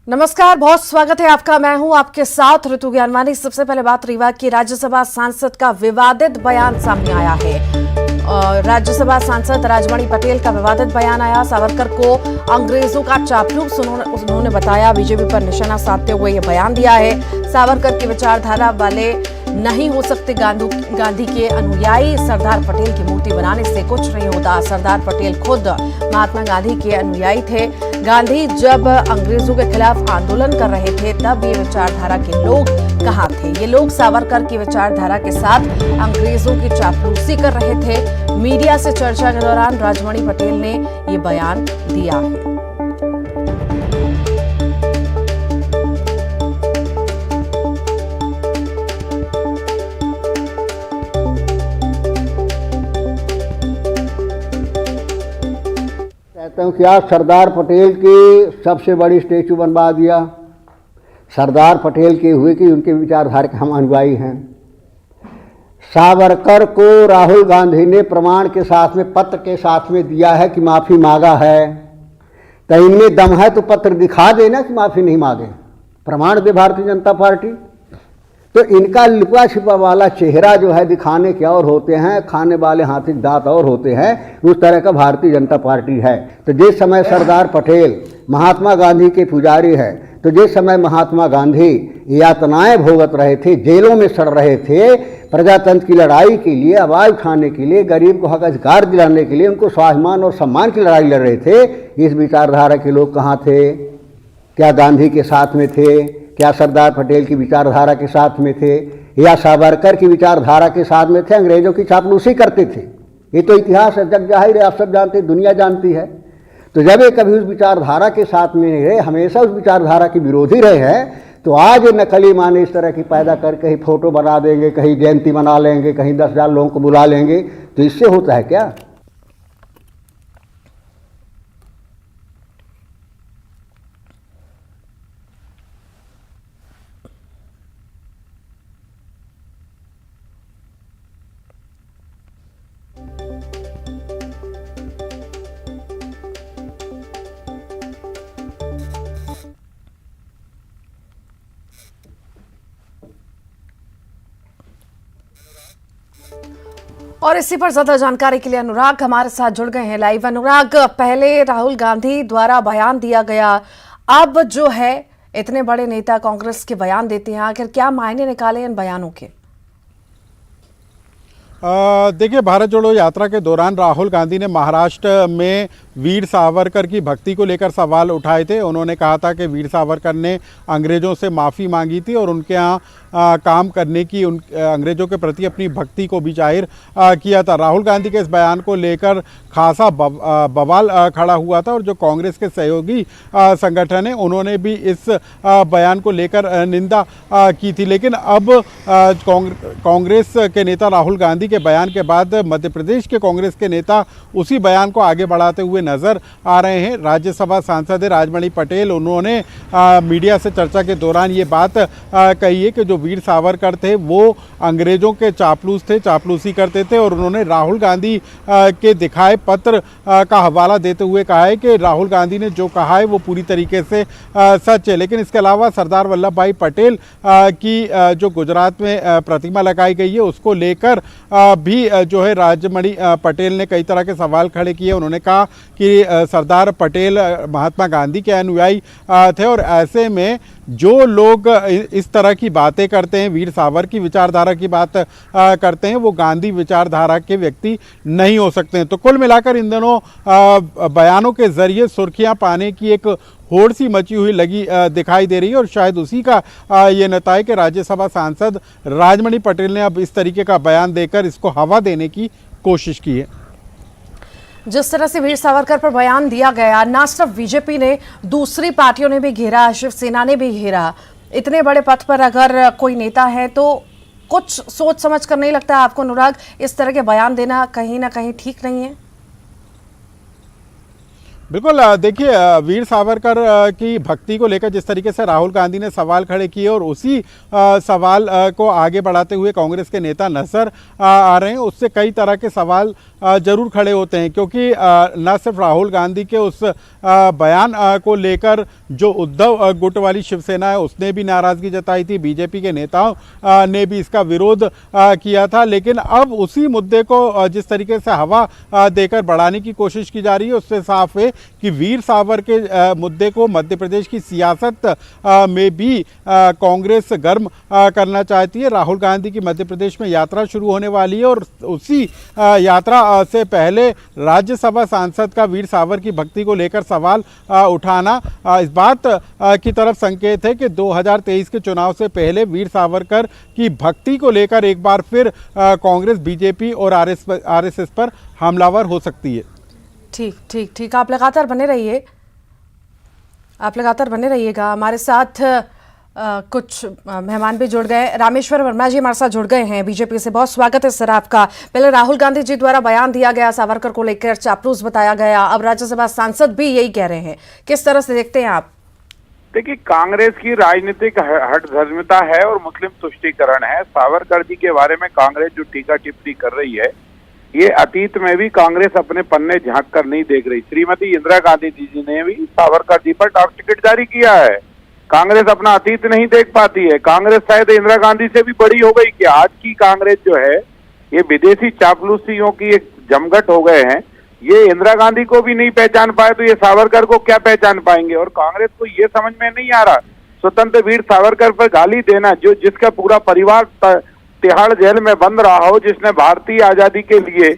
नमस्कार, बहुत स्वागत है आपका। मैं हूं आपके साथ ऋतु ज्ञानवानी। सबसे पहले बात रीवा की। राज्यसभा सांसद का विवादित बयान सामने आया है। राज्यसभा सांसद राजमणि पटेल का विवादित बयान आया। सावरकर को अंग्रेजों का चापलूस उन्होंने बताया। बीजेपी पर निशाना साधते हुए यह बयान दिया है। सावरकर की विचारधारा वाले नहीं हो सकते गांधी के अनुयायी। सरदार पटेल की मूर्ति बनाने से कुछ नहीं होता। सरदार पटेल खुद महात्मा गांधी के अनुयायी थे। गांधी जब अंग्रेजों के खिलाफ आंदोलन कर रहे थे तब ये विचारधारा के लोग कहाँ थे? ये लोग सावरकर की विचारधारा के साथ अंग्रेजों की चापलूसी कर रहे थे। मीडिया से चर्चा के दौरान राजमणि पटेल ने ये बयान दिया है। कहता हूँ कि आज सरदार पटेल की सबसे बड़ी स्टैचू बनवा दिया। सरदार पटेल के हुए कि उनके विचारधारा के हम अनुयायी हैं। सावरकर को राहुल गांधी ने प्रमाण के साथ में, पत्र के साथ में दिया है कि माफ़ी मांगा है। तो इनमें दम है तो पत्र दिखा देना कि माफ़ी नहीं मांगे, प्रमाण दे भारतीय जनता पार्टी। तो इनका लुका छिपा वाला चेहरा जो है दिखाने के और होते हैं, खाने वाले हाथी के दांत और होते हैं। उस तरह का भारतीय जनता पार्टी है। तो जिस समय सरदार पटेल महात्मा गांधी के पुजारी है, तो जिस समय महात्मा गांधी यातनाएं भोगत रहे थे, जेलों में सड़ रहे थे, प्रजातंत्र की लड़ाई के लिए, आवाज़ उठाने के लिए, गरीब को हक अधिकार दिलाने के लिए, उनको स्वाभिमान और सम्मान की लड़ाई लड़ रहे थे, इस विचारधारा के लोग कहाँ थे? क्या गांधी के साथ में थे? क्या सरदार पटेल की विचारधारा के साथ में थे? या सावरकर की विचारधारा के साथ में थे? अंग्रेजों की चापलूसी करते थे। ये तो इतिहास है, जग जाहिर है, आप सब जानते, दुनिया जानती है। तो जब ये कभी उस विचारधारा के साथ में नहीं रहे, हमेशा उस विचारधारा के विरोधी रहे हैं, तो आज नकली माने इस तरह की पैदा कर कहीं फोटो बना देंगे, कहीं जयंती मना लेंगे, कहीं 10,000 लोगों को बुला लेंगे। तो इससे होता है क्या? और इसी पर ज्यादा जानकारी के लिए अनुराग हमारे साथ जुड़ गए हैं लाइव। अनुराग, पहले राहुल गांधी द्वारा बयान दिया गया, अब जो है इतने बड़े नेता कांग्रेस के बयान देते हैं, आखिर क्या मायने निकाले इन बयानों के? देखिए, भारत जोड़ो यात्रा के दौरान राहुल गांधी ने महाराष्ट्र में वीर सावरकर की भक्ति को लेकर सवाल उठाए थे। उन्होंने कहा था कि वीर सावरकर ने अंग्रेज़ों से माफ़ी मांगी थी और उनके यहाँ काम करने की, अंग्रेज़ों के प्रति अपनी भक्ति को भी जाहिर किया था। राहुल गांधी के इस बयान को लेकर खासा बवाल खड़ा हुआ था और जो कांग्रेस के सहयोगी संगठन है उन्होंने भी इस बयान को लेकर निंदा की थी। लेकिन अब कांग्रेस के नेता राहुल गांधी के बयान के बाद मध्य प्रदेश के कांग्रेस के नेता उसी बयान को आगे बढ़ाते हुए नजर आ रहे हैं। राज्यसभा सांसद राजमणि पटेल, उन्होंने मीडिया से चर्चा के दौरान ये बात कही है कि जो वीर सावरकर थे वो अंग्रेजों के चापलूस थे, चापलूसी करते थे। और उन्होंने राहुल गांधी के दिखाए पत्र का हवाला देते हुए कहा है कि राहुल गांधी ने जो कहा है वो पूरी तरीके से सच है। लेकिन इसके अलावा सरदार वल्लभ भाई पटेल की जो गुजरात में प्रतिमा लगाई गई है उसको लेकर भी जो है राजमणि पटेल ने कई तरह के सवाल खड़े किए। उन्होंने कहा कि सरदार पटेल महात्मा गांधी के अनुयायी थे और ऐसे में जो लोग इस तरह की बातें करते हैं, वीर सावर की विचारधारा की बात करते हैं, वो गांधी विचारधारा के व्यक्ति नहीं हो सकते हैं। तो कुल मिलाकर इन दोनों बयानों के जरिए सुर्खियां पाने की एक होड़ सी मची हुई लगी दिखाई दे रही है और शायद उसी का ये नतीजा कि राज्यसभा सांसद राजमणि पटेल ने अब इस तरीके का बयान देकर इसको हवा देने की कोशिश की है। जिस तरह से वीर सावरकर पर बयान दिया गया, ना सिर्फ बीजेपी ने, दूसरी पार्टियों ने भी घेरा, शिवसेना ने भी घेरा। इतने बड़े पद पर अगर कोई नेता है तो कुछ सोच समझ कर नहीं लगता आपको अनुराग, इस तरह के बयान देना कहीं ना कहीं ठीक नहीं है? बिल्कुल देखिए वीर सावरकर की भक्ति को लेकर जिस तरीके से राहुल गांधी ने सवाल खड़े किए और उसी सवाल को आगे बढ़ाते हुए कांग्रेस के नेता नजर आ रहे हैं, उससे कई तरह के सवाल जरूर खड़े होते हैं, क्योंकि न सिर्फ राहुल गांधी के उस बयान को लेकर जो उद्धव गुट वाली शिवसेना है उसने भी नाराजगी जताई थी, बीजेपी के नेताओं ने भी इसका विरोध किया था, लेकिन अब उसी मुद्दे को जिस तरीके से हवा देकर बढ़ाने की कोशिश की जा रही है उससे साफ है कि वीर सावर के मुद्दे को मध्य प्रदेश की सियासत में भी कांग्रेस गर्म करना चाहती है। राहुल गांधी की मध्य प्रदेश में यात्रा शुरू होने वाली है और उसी यात्रा से पहले राज्यसभा सांसद का वीर सावर की भक्ति को लेकर सवाल उठाना इस बात की तरफ संकेत है कि 2023 के चुनाव से पहले वीर सावरकर की भक्ति को लेकर एक बार फिर कांग्रेस, बीजेपी और आरएसएस पर हमलावर हो सकती है। ठीक ठीक ठीक, आप लगातार बने रहिएगा हमारे साथ। कुछ मेहमान भी जुड़ गए। रामेश्वर वर्मा जी हमारे साथ जुड़ गए हैं बीजेपी से। बहुत स्वागत है सर आपका। पहले राहुल गांधी जी द्वारा बयान दिया गया, सावरकर को लेकर चापलूस बताया गया, अब राज्यसभा सांसद भी यही कह रहे हैं, किस तरह से देखते हैं आप? देखिए, कांग्रेस की राजनीतिक हठधर्मिता है और मुस्लिम तुष्टीकरण है। सावरकर जी के बारे में कांग्रेस जो टीका टिप्पणी कर रही है, ये अतीत में भी कांग्रेस अपने पन्ने झांक कर नहीं देख रही। श्रीमती इंदिरा गांधी जी ने भी सावरकर जी पर डाक टिकट जारी किया है। कांग्रेस अपना अतीत नहीं देख पाती है। कांग्रेस शायद इंदिरा गांधी से भी बड़ी हो गई कि आज की कांग्रेस जो है ये विदेशी चापलूसियों की एक जमघट हो गए हैं। ये इंदिरा गांधी को भी नहीं पहचान पाए तो ये सावरकर को क्या पहचान पाएंगे। और कांग्रेस को ये समझ में नहीं आ रहा, स्वतंत्र वीर सावरकर पर गाली देना, जो जिसका पूरा परिवार तिहाड़ जेल में बंद रहा हो, जिसने भारतीय आजादी के लिए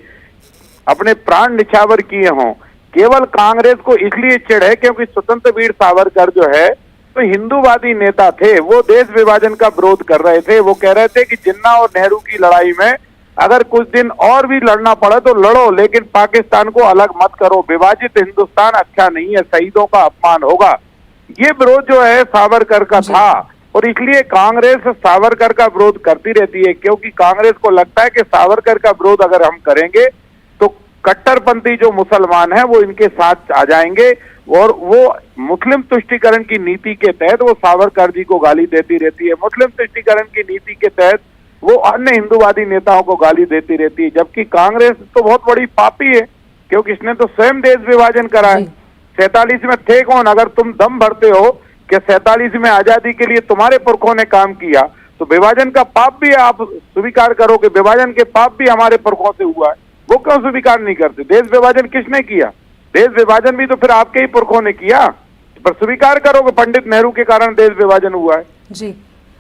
अपने प्राण निछावर किए हों, केवल कांग्रेस को इसलिए चिढ़ है क्योंकि स्वतंत्र वीर सावरकर जो है तो हिंदूवादी नेता थे। वो देश विभाजन का विरोध कर रहे थे। वो कह रहे थे कि जिन्ना और नेहरू की लड़ाई में अगर कुछ दिन और भी लड़ना पड़े तो लड़ो, लेकिन पाकिस्तान को अलग मत करो। विभाजित हिंदुस्तान अच्छा नहीं है, शहीदों का अपमान होगा। ये विरोध जो है सावरकर का था और इसलिए कांग्रेस सावरकर का विरोध करती रहती है, क्योंकि कांग्रेस को लगता है कि सावरकर का विरोध अगर हम करेंगे तो कट्टरपंथी जो मुसलमान हैं वो इनके साथ आ जाएंगे और वो मुस्लिम तुष्टीकरण की नीति के तहत वो सावरकर जी को गाली देती रहती है। मुस्लिम तुष्टीकरण की नीति के तहत वो अन्य हिंदूवादी नेताओं को गाली देती रहती है, जबकि कांग्रेस तो बहुत बड़ी पापी है क्योंकि इसने तो स्वयं देश विभाजन करा है। 47 में थे कौन? अगर तुम दम भरते हो कि 47 में आजादी के लिए तुम्हारे पुरखों ने काम किया तो विभाजन का पाप भी आप स्वीकार करो कि विभाजन के पाप भी हमारे पुरखों से हुआ है। वो क्यों स्वीकार नहीं करते? देश विभाजन किसने किया? देश विभाजन भी तो फिर आपके ही पुरखों ने किया, पर स्वीकार करो कि पंडित नेहरू के कारण देश विभाजन हुआ है।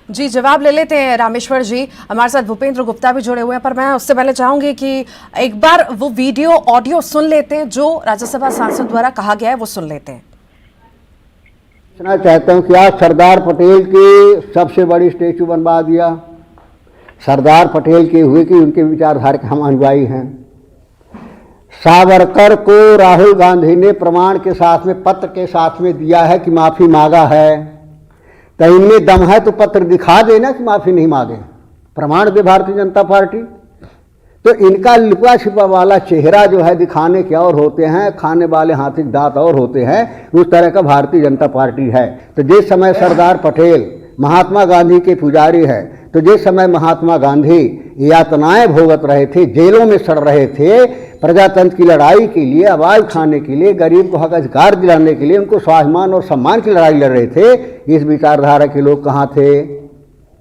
जी, जवाब ले लेते हैं रामेश्वर जी। हमारे साथ भूपेंद्र गुप्ता भी जुड़े हुए हैं, पर मैं उससे पहले चाहूंगी कि एक बार वो वीडियो ऑडियो सुन लेते हैं जो राज्यसभा सांसद द्वारा कहा गया है, वो सुन लेते हैं। कहना चाहता हूं कि आज सरदार पटेल की सबसे बड़ी स्टेचू बनवा दिया। सरदार पटेल के हुए कि उनके विचारधारा के हम अनुयायी हैं। सावरकर को राहुल गांधी ने प्रमाण के साथ में, पत्र के साथ में दिया है कि माफी मांगा है, तो इनमें दम है तो पत्र दिखा देना कि माफी नहीं मांगे। प्रमाण दे भारतीय जनता पार्टी। तो इनका लुका छिपा वाला चेहरा जो है दिखाने के और होते हैं, खाने वाले हाथी के दांत और होते हैं, उस तरह का भारतीय जनता पार्टी है। तो जिस समय सरदार पटेल महात्मा गांधी के पुजारी है, तो जिस समय महात्मा गांधी यातनाएं भोगत रहे थे, जेलों में सड़ रहे थे, प्रजातंत्र की लड़ाई के लिए, आवाज उठाने के लिए, गरीब को हक अधिकार दिलाने के लिए, उनको स्वाभिमान और सम्मान की लड़ाई लड़ रहे थे, इस विचारधारा के लोग कहाँ थे?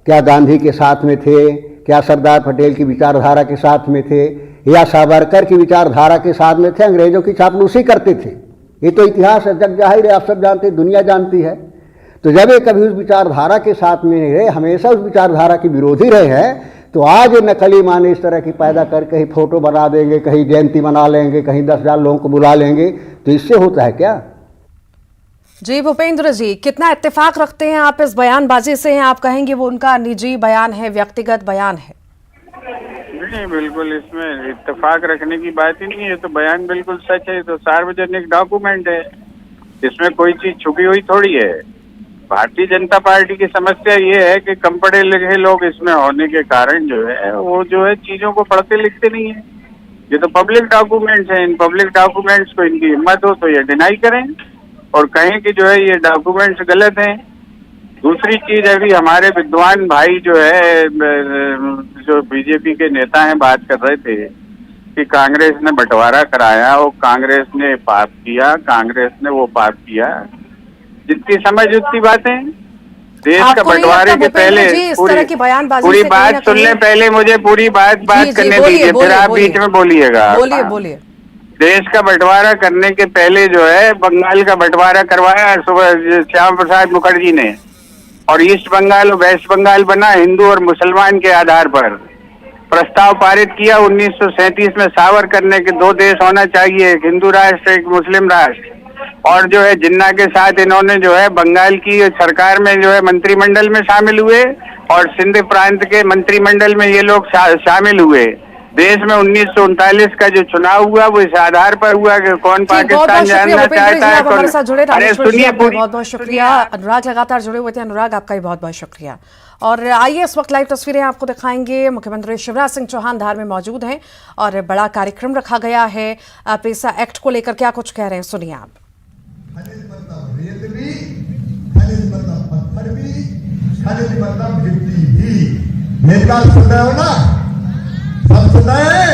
क्या गांधी के साथ में थे? क्या सरदार पटेल की विचारधारा के साथ में थे? या सावरकर की विचारधारा के साथ में थे? अंग्रेजों की चापलूसी करते थे। ये तो इतिहास है, जग जाहिर है, आप सब जानते हैं, दुनिया जानती है। तो जब ये कभी उस विचारधारा के साथ में नहीं रहे, हमेशा उस विचारधारा के विरोधी रहे हैं, तो आज नकली माने इस तरह की पैदा कर कहीं फोटो बना देंगे, कहीं जयंती मना लेंगे, कहीं 10,000 लोगों को बुला लेंगे, तो इससे होता है क्या? जी भूपेंद्र जी, कितना इत्तेफाक रखते हैं आप इस बयानबाजी से? हैं आप कहेंगे वो उनका निजी बयान है, व्यक्तिगत बयान है? नहीं, बिल्कुल इसमें इत्तेफाक रखने की बात ही नहीं है। तो बयान बिल्कुल सच है, तो सार्वजनिक डॉक्यूमेंट है, इसमें कोई चीज छुपी हुई थोड़ी है। भारतीय जनता पार्टी की समस्या ये है कि कम पढ़े लिखे लोग इसमें होने के कारण जो है वो जो है चीजों को पढ़ते लिखते नहीं है। ये तो पब्लिक डॉक्यूमेंट्स हैं। इन पब्लिक डॉक्यूमेंट्स को इनकी हिम्मत हो तो ये डिनाई करें और कहें कि जो है ये डॉक्यूमेंट्स गलत हैं। दूसरी चीज, अभी हमारे विद्वान भाई जो है, जो बीजेपी के नेता हैं, बात कर रहे थे कि कांग्रेस ने बंटवारा कराया और कांग्रेस ने पाप किया, कांग्रेस ने वो पाप किया। जितनी समझ उतनी बातें। देश का बंटवारे के पहले पूरी बात सुन ले, पहले मुझे पूरी बात करने दीजिए, फिर आप बीच में बोलिएगा। बोलिए। देश का बंटवारा करने के पहले जो है बंगाल का बंटवारा करवाया सुबह श्याम प्रसाद मुखर्जी ने, और ईस्ट बंगाल और वेस्ट बंगाल बना हिंदू और मुसलमान के आधार पर। प्रस्ताव पारित किया 1937 में सावरकर ने कि 2 देश होना चाहिए, एक हिंदू राष्ट्र एक मुस्लिम राष्ट्र। और जो है जिन्ना के साथ इन्होंने जो है बंगाल की सरकार में जो है मंत्रिमंडल में शामिल हुए और सिंध प्रांत के मंत्रिमंडल में ये लोग शामिल हुए। देश में 1939 का जो चुनाव हुआ वो इस आधार पर हुआ कि कौन पाकिस्तान जानना चाहता है। हमारे साथ जुड़े, अरे सुनिए, बहुत बहुत शुक्रिया। अनुराग लगातार जुड़े हुए थे। अनुराग, आपका भी बहुत बहुत शुक्रिया। और आइए इस वक्त लाइव तस्वीरें आपको दिखाएंगे। मुख्यमंत्री शिवराज सिंह चौहान धार में मौजूद हैं और बड़ा कार्यक्रम रखा गया है। पेसा एक्ट को लेकर क्या कुछ कह रहे हैं, सुनिए आप। खनिज मतलब रेत भी, खनिज मतलब पत्थर भी, खनिज मतलब गिट्टी भी। मेरी बात सुन रहे हो ना? सब सुना है?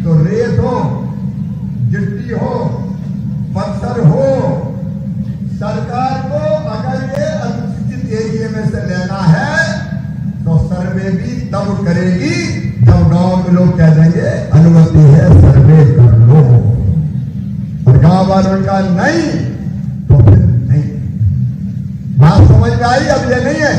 तो रेत हो, गिट्टी हो, पत्थर हो, सरकार को अगर ये अनुसूचित एरिया में से लेना है तो सर्वे भी तब करेगी जब गांव के लोग कह देंगे अनुमति है, सर्वे कर लो। और गांव वालों का नहीं तो फिर नहीं। बात समझ में आई? अब ये नहीं है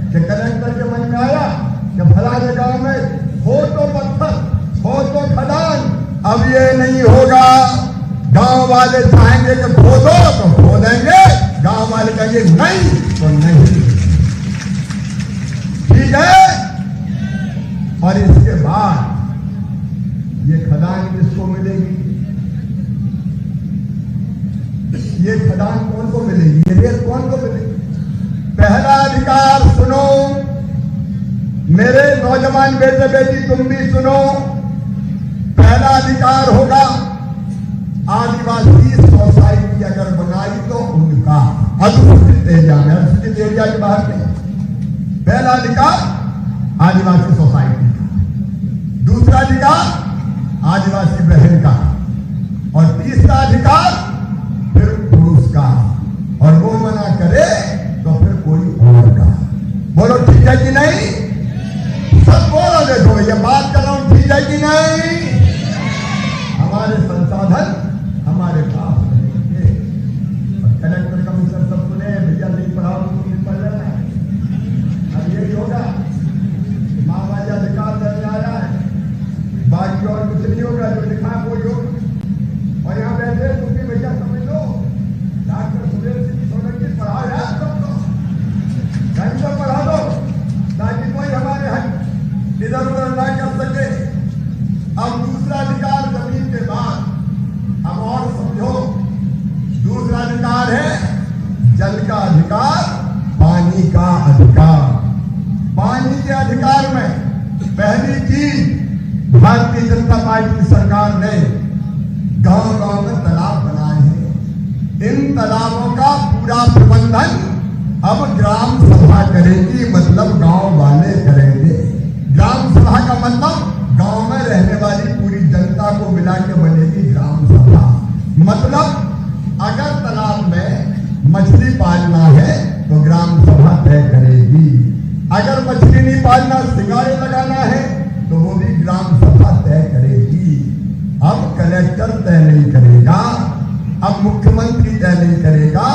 कि कलेक्टर के मन में आया कि फलाने गांव में हो तो पत्थर, हो तो खदान। अब ये नहीं होगा। गांव वाले चाहेंगे कि खोदो तो खोदेंगे, गांव वाले कहेंगे नहीं तो नहीं। ठीक है? और इसके बाद ये खदान किसको मिलेगी? ये खदान कौन को मिलेगी? ये रेत कौन को मिलेगी? पहला अधिकार सुनो मेरे नौजवान बेटे बेटी, तुम भी सुनो। पहला अधिकार होगा आदिवासी सोसाइटी अगर बनाई तो उनका अनुसूचित एरिया में, अनुसूचित एरिया के बाहर में पहला अधिकार आदिवासी सोसाइटी का, दूसरा अधिकार आदिवासी बहन का, और तीसरा अधिकार फिर पुरुष का। और वो मना करे तो फिर कोई और का। बोलो ठीक है कि नहीं? सब बोलो। देखो ये बात कर रहा हूं, ठीक है कि नहीं? हमारे संसाधन हमारे पास रहेंगे। कलेक्टर कमिश्नर सब सुने, भैया नहीं पढ़ाओ तो नहीं पढ़ रहे हैं। अब यही होगा, महाराज अधिकार दर्ज आया है, बाकी और कुछ नहीं होगा। जो लिखा वो होगा। और यहाँ बैठे तुम भी भैया समझ लो, डॉक्टर सुरेश सिंह सोलंकी पढ़ाओ यार सबको, ढंग से पढ़ा दो ताकि कोई हमारे हक इधर उधर ना कर सके। अब दूसरा अधिकार जमीन के बाद, अब और समझो, दूसरा अधिकार है जल का अधिकार, पानी का अधिकार। पानी के अधिकार में पहली चीज भारतीय जनता पार्टी की सरकार ने गांव-गांव में तालाब बनाए हैं। इन तालाबों का पूरा प्रबंधन अब ग्राम सभा करेगी, मतलब गांव वाले करेंगे। ग्राम सभा का मतलब गांव में रहने वाली पूरी जनता को मिला के बनेगी ग्राम सभा। मतलब अगर तालाब में मछली पालना है तो ग्राम सभा तय करेगी। अगर मछली नहीं पालना, सिंगारे लगाना है तो वो भी ग्राम सभा तय करेगी। अब कलेक्टर तय नहीं करेगा, अब मुख्यमंत्री तय नहीं करेगा,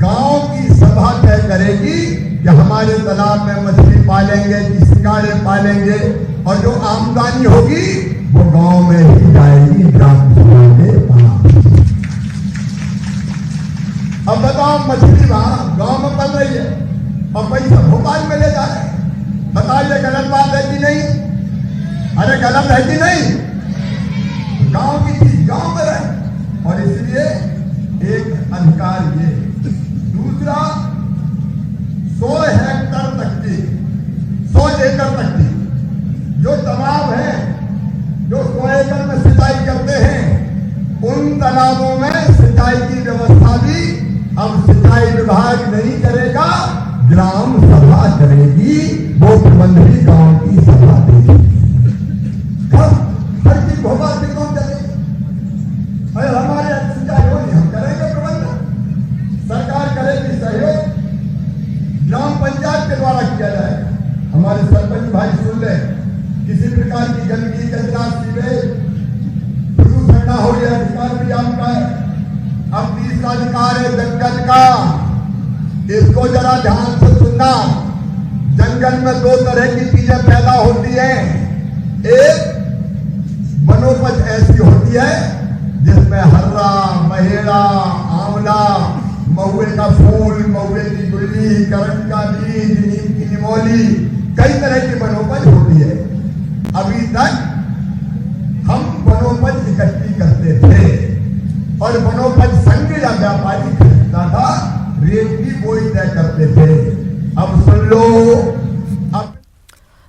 गांव की सभा तय करेगी कि हमारे तालाब में मछली पालेंगे कि सिंगारे पालेंगे। और जो आमदनी होगी वो गांव में ही जाएगी, ग्राम सभा के पास। अब बताओ, मछली वहां गांव में पल रही है और पैसा भोपाल में ले जा रहे हैं। बताइए गलत बात है कि नहीं? अरे गलत है कि नहीं? गांव की चीज गांव में रहे। और इसलिए एक अधिकार ये। दूसरा, 100 हेक्टर तक की, 100 एकड़ तक की जो तालाब है, जो 100 तालाबों में सिंचाई की व्यवस्था भी अब सिंचाई विभाग नहीं करेगा, ग्राम सभा करेगी, वो प्रबंध भी गांव की सभा देगी। हर चीज होगा कौन चले? अरे हमारे सिंचाई होगी, हम करेंगे प्रबंध, सरकार करेगी सहयोग, ग्राम पंचायत के द्वारा किया जाएगा। हमारे सरपंच भाई सुन ले, किसी प्रकार की गंदगी, कचरा, सीवेज, प्रदूषण ना हो, यह अधिकार भी आपका है। अब तीसरा अधिकार है जंगल का, इसको जरा ध्यान से सुनना। जंगल में दो तरह की चीजें पैदा होती हैं। एक वनोपज ऐसी होती है जिसमें हर्रा, महेड़ा, आंवला, महुए का फूल, महुए की गुल्ली, करंट का बीज, नीम की निमोली, कई तरह की वनोपज होती है। अभी तक हम वनोपज इकट्ठी करते थे और वनोपज संघ या व्यापारी खरीदता था, रेट भी वो ही तय करते थे। अब सुन लो, अब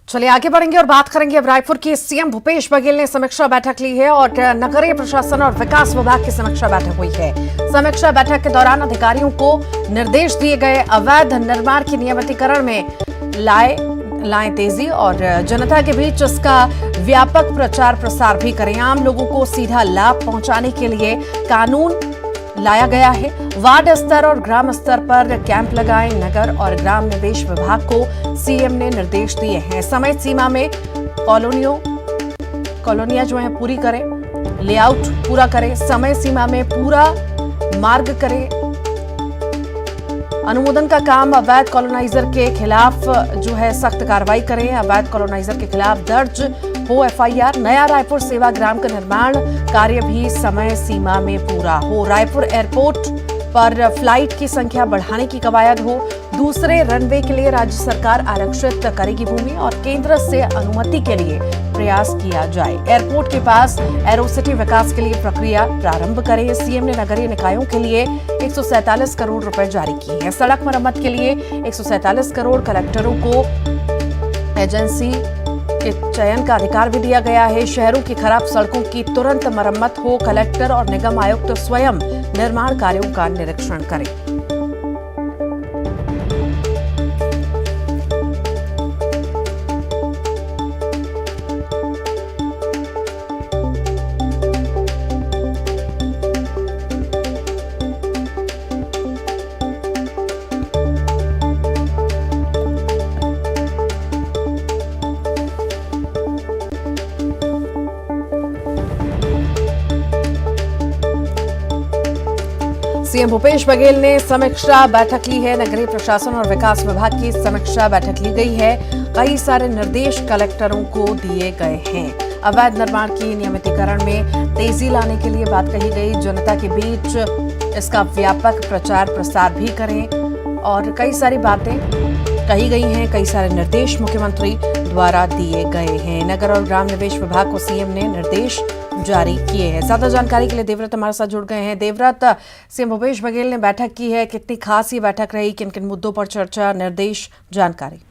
चलिए आगे बढ़ेंगे और बात करेंगे अब रायपुर की। सीएम भूपेश बघेल ने समीक्षा बैठक ली है और नगरीय प्रशासन और विकास विभाग की समीक्षा बैठक हुई है। समीक्षा बैठक के दौरान अधिकारियों को निर्देश दिए गए अवैध निर्माण की नियमितीकरण में लाएं तेजी और जनता के बीच इसका व्यापक प्रचार प्रसार भी करें। आम लोगों को सीधा लाभ पहुंचाने के लिए कानून लाया गया है। वार्ड स्तर और ग्राम स्तर पर कैंप लगाएं। नगर और ग्राम निवेश विभाग को सीएम ने निर्देश दिए हैं। समय सीमा में कॉलोनियां जो हैं पूरी करें, लेआउट पूरा करें, समय सीमा में पूरा मार्ग करें। अनुमोदन का काम अवैध कॉलोनाइजर के खिलाफ जो है सख्त कार्रवाई करें। अवैध कॉलोनाइजर के खिलाफ दर्ज हो एफआईआर। नया रायपुर सेवाग्राम का निर्माण कार्य भी समय सीमा में पूरा हो। रायपुर एयरपोर्ट पर फ्लाइट की संख्या बढ़ाने की कवायद हो। दूसरे रनवे के लिए राज्य सरकार आरक्षित करेगी भूमि और केंद्र से अनुमति के लिए प्रयास किया जाए। एयरपोर्ट के पास एरोसिटी विकास के लिए प्रक्रिया प्रारंभ करें। सीएम ने नगरीय निकायों के लिए 147 करोड़ रुपए जारी किए हैं। सड़क मरम्मत के लिए 147 करोड़। कलेक्टरों को एजेंसी के चयन का अधिकार भी दिया गया है। शहरों की खराब सड़कों की तुरंत मरम्मत हो। कलेक्टर और निगम आयुक्त स्वयं निर्माण कार्यों का निरीक्षण करें। सीएम भूपेश बघेल ने समीक्षा बैठक ली है। नगरीय प्रशासन और विकास विभाग की समीक्षा बैठक ली गई है। कई सारे निर्देश कलेक्टरों को दिए गए हैं। अवैध निर्माण की नियमितीकरण में तेजी लाने के लिए बात कही गई। जनता के बीच इसका व्यापक प्रचार प्रसार भी करें और कई सारी बातें कही गई हैं। कई सारे निर्देश मुख्यमंत्री द्वारा दिए गए हैं। नगर और ग्राम निवेश विभाग को सीएम ने निर्देश जारी किए हैं। ज्यादा जानकारी के लिए देवव्रत हमारे साथ जुड़ गए हैं। देवव्रत, सीएम भूपेश बघेल ने बैठक की है, कितनी खास ये बैठक रही, किन किन मुद्दों पर चर्चा, निर्देश, जानकारी?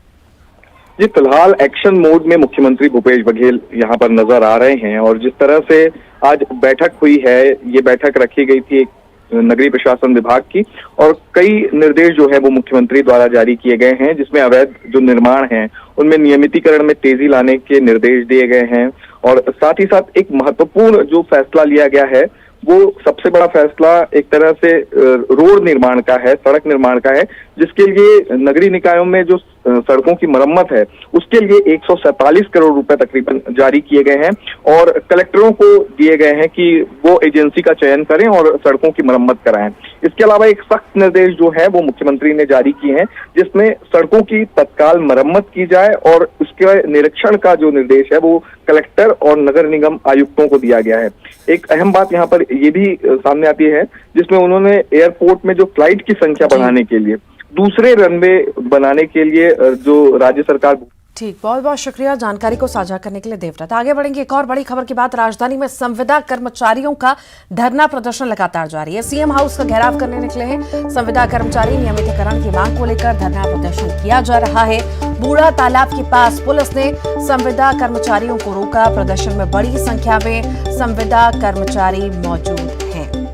जी, फिलहाल एक्शन मोड में मुख्यमंत्री भूपेश बघेल यहाँ पर नजर आ रहे हैं और जिस तरह से आज बैठक हुई है, ये बैठक रखी गई थी एक नगरीय प्रशासन विभाग की और कई निर्देश जो है वो मुख्यमंत्री द्वारा जारी किए गए हैं, जिसमें अवैध जो निर्माण है उनमें नियमितीकरण में तेजी लाने के निर्देश दिए गए हैं और साथ ही साथ एक महत्वपूर्ण जो फैसला लिया गया है वो सबसे बड़ा फैसला एक तरह से रोड निर्माण का है, सड़क निर्माण का है, जिसके लिए नगरीय निकायों में जो सड़कों की मरम्मत है उसके लिए 147 करोड़ रुपए तकरीबन जारी किए गए हैं और कलेक्टरों को दिए गए हैं कि वो एजेंसी का चयन करें और सड़कों की मरम्मत कराएं। इसके अलावा एक सख्त निर्देश जो है वो मुख्यमंत्री ने जारी किए हैं, जिसमें सड़कों की तत्काल मरम्मत की जाए और उसके निरीक्षण का जो निर्देश है वो कलेक्टर और नगर निगम आयुक्तों को दिया गया है। एक अहम बात यहाँ पर ये भी सामने आती है, जिसमें उन्होंने एयरपोर्ट में जो फ्लाइट की संख्या बढ़ाने के लिए, दूसरे रनवे बनाने के लिए जो राज्य सरकार। ठीक, बहुत बहुत शुक्रिया जानकारी को साझा करने के लिए देवव्रत। आगे बढ़ेंगे एक और बड़ी खबर की बात। राजधानी में संविदा कर्मचारियों का धरना प्रदर्शन लगातार जारी है। सीएम हाउस का घेराव करने निकले हैं संविदा कर्मचारी। नियमितीकरण की मांग को लेकर धरना प्रदर्शन किया जा रहा है। बूढ़ा तालाब के पास पुलिस ने संविदा कर्मचारियों को रोका। प्रदर्शन में बड़ी संख्या में संविदा कर्मचारी मौजूद हैं।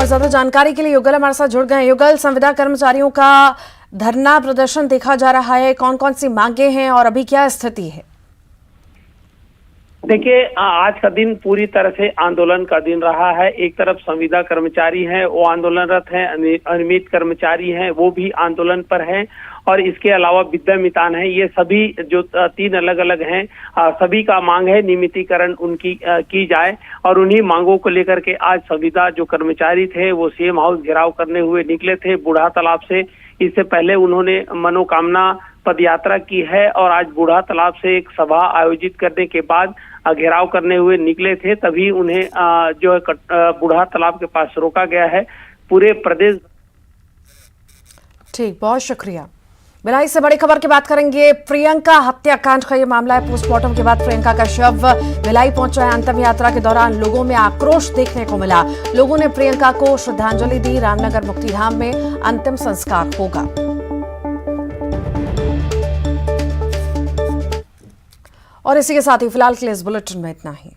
और ज्यादा जानकारी के लिए युगल हमारे साथ जुड़ गए हैं। युगल, संविदा कर्मचारियों का धरना प्रदर्शन देखा जा रहा है, कौन कौन सी मांगे हैं और अभी क्या स्थिति है? देखिए, आज का दिन पूरी तरह से आंदोलन का दिन रहा है। एक तरफ संविदा कर्मचारी हैं, वो आंदोलनरत हैं, अनियमित कर्मचारी हैं, वो भी आंदोलन पर हैं, और इसके अलावा विद्या मितान है। ये सभी जो 3 अलग अलग हैं, सभी का मांग है नियमितीकरण उनकी की जाए। और उन्हीं मांगों को लेकर के आज संविदा जो कर्मचारी थे वो सीएम हाउस घेराव करने हुए निकले थे बूढ़ा तालाब से। इससे पहले उन्होंने मनोकामना पदयात्रा की है और आज बूढ़ा तालाब से एक सभा आयोजित करने के बाद घेराव करने हुए निकले थे। तभी उन्हें जो है बूढ़ा तालाब के पास रोका गया है। पूरे प्रदेश। ठीक, बहुत शुक्रिया। भिलाई से बड़ी खबर की बात करेंगे। प्रियंका हत्याकांड का ये मामला है। पोस्टमार्टम के बाद प्रियंका का शव भिलाई पहुंचा है। अंतिम यात्रा के दौरान लोगों में आक्रोश देखने को मिला। लोगों ने प्रियंका को श्रद्धांजलि दी। रामनगर मुक्तिधाम में अंतिम संस्कार होगा। और इसी के साथ ही फिलहाल के लिए इस बुलेटिन में इतना ही।